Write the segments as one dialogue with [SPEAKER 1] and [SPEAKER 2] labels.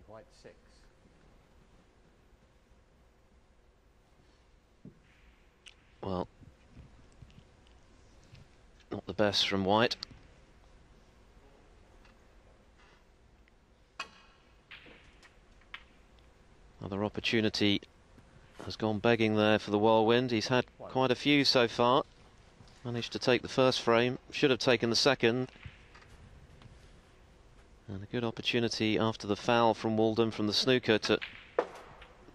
[SPEAKER 1] White 6.
[SPEAKER 2] Well, not the best from White. Another opportunity has gone begging there for the Whirlwind. He's had quite a few so far. Managed to take the first frame, should have taken the second. And a good opportunity after the foul from Walden from the snooker to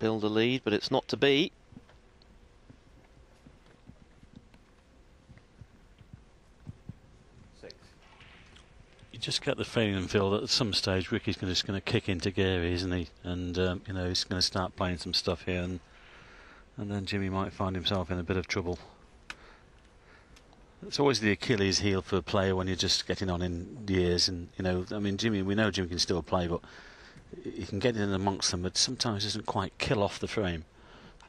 [SPEAKER 2] build a lead, but it's not to be.
[SPEAKER 3] You just get the feeling and feel that at some stage Ricky's just going to kick into gear, isn't he? And you know, he's going to start playing some stuff here, and then Jimmy might find himself in a bit of trouble. It's always the Achilles heel for a player when you're just getting on in years, and you know, I mean, Jimmy, we know Jimmy can still play, but he can get in amongst them, but sometimes doesn't quite kill off the frame,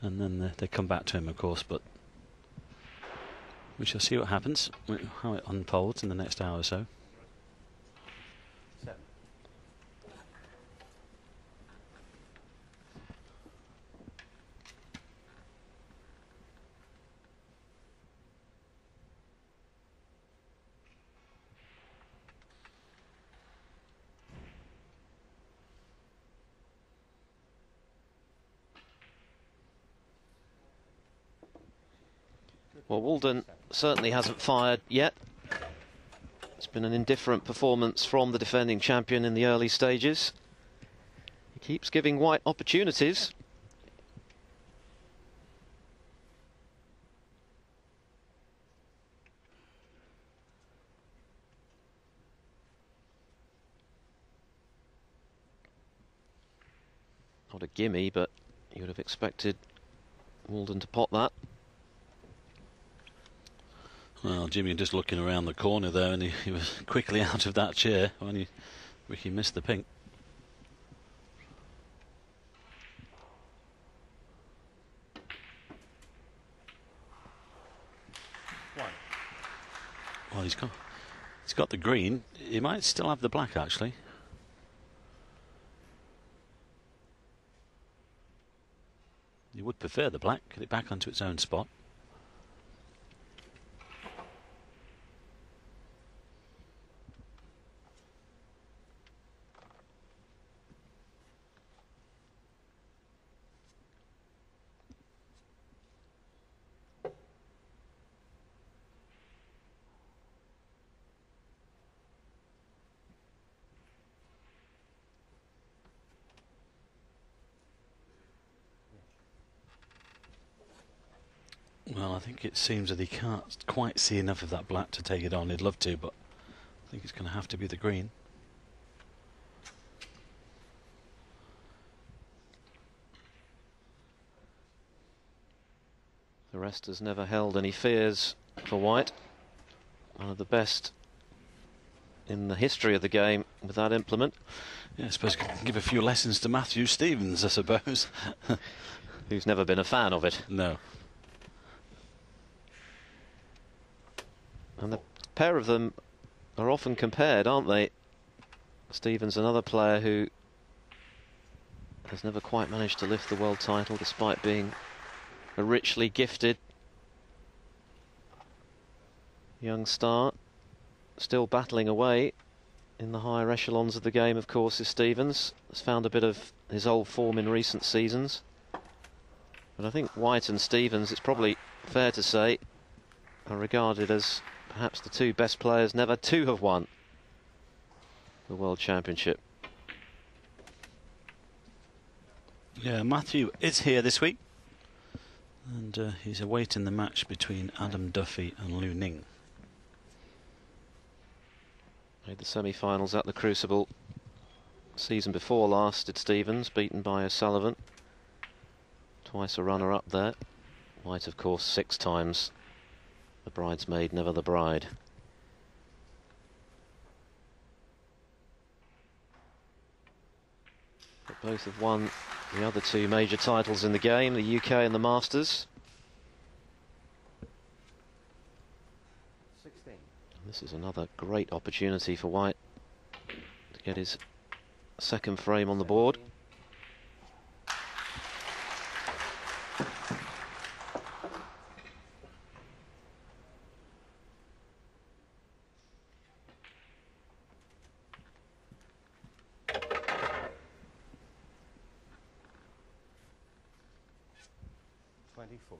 [SPEAKER 3] and then they come back to him, of course. But we shall see what happens, how it unfolds in the next hour or so.
[SPEAKER 2] Well, Walden certainly hasn't fired yet. It's been an indifferent performance from the defending champion in the early stages. He keeps giving White opportunities. Not a gimme, but you would have expected Walden to pot that.
[SPEAKER 3] Well, Jimmy just looking around the corner there, and he was quickly out of that chair when Ricky missed the pink. Well, he's got the green. He might still have the black, actually. He would prefer the black, get it back onto its own spot. Well, I think it seems that he can't quite see enough of that black to take it on. He'd love to, but I think it's going to have to be the green.
[SPEAKER 2] The rest has never held any fears for White. One of the best in the history of the game with that implement.
[SPEAKER 3] Yeah, I suppose you can give a few lessons to Matthew Stevens, I suppose.
[SPEAKER 2] Who's never been a fan of it.
[SPEAKER 3] No.
[SPEAKER 2] And the pair of them are often compared, aren't they? Stevens, another player who has never quite managed to lift the world title despite being a richly gifted young star. Still battling away in the higher echelons of the game, of course, is Stevens. Has found a bit of his old form in recent seasons. But I think White and Stevens, it's probably fair to say, are regarded as perhaps the two best players never to have won the World Championship.
[SPEAKER 3] Yeah, Matthew is here this week, and he's awaiting the match between Adam Duffy and Liu Ning.
[SPEAKER 2] Made the semi-finals at the Crucible season before last, did Stevens, beaten by O'Sullivan. Twice a runner-up there. White, of course, 6 times the bridesmaid, never the bride. But both have won the other 2 major titles in the game, the UK and the Masters.
[SPEAKER 1] 16.
[SPEAKER 2] And this is another great opportunity for White to get his second frame on the board.
[SPEAKER 1] 24.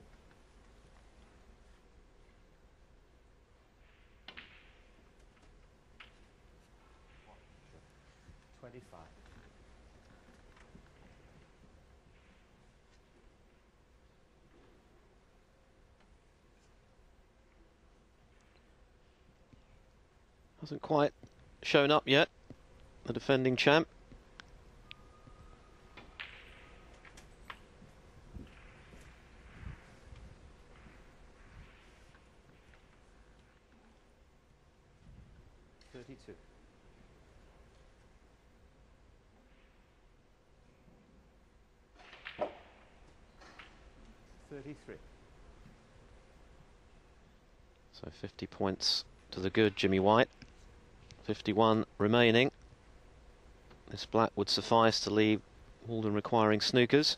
[SPEAKER 1] 25.
[SPEAKER 2] Hasn't quite shown up yet, the defending champ.
[SPEAKER 1] $32. 33.
[SPEAKER 2] So 50 points to the good Jimmy White. 51 remaining. This black would suffice to leave Walden requiring snookers.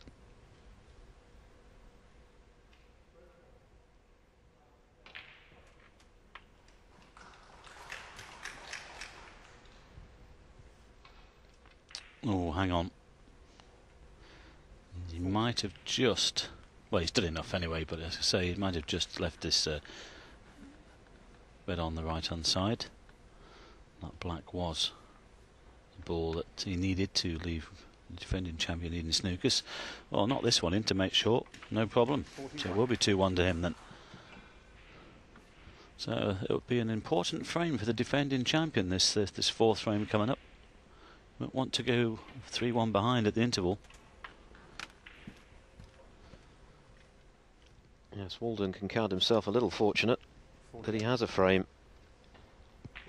[SPEAKER 3] Oh, hang on. He might have just... Well, he's done enough anyway, but as I say, he might have just left this red on the right-hand side. That black was the ball that he needed to leave the defending champion needing snookers. Well, not this one in to make short, no problem. So it will be 2-1 to him then. So it will be an important frame for the defending champion, this fourth frame coming up. Won't want to go 3-1 behind at the interval.
[SPEAKER 2] Yes, Walden can count himself a little fortunate that he has a frame.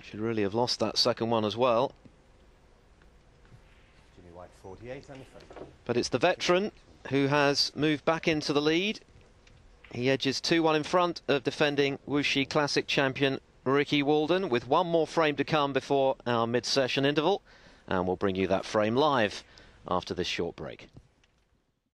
[SPEAKER 2] Should really have lost that second one as well.
[SPEAKER 1] Jimmy White 48 and the frame.
[SPEAKER 2] But it's the veteran who has moved back into the lead. He edges 2-1 in front of defending Wuxi Classic champion Ricky Walden, with one more frame to come before our mid-session interval. And we'll bring you that frame live after this short break.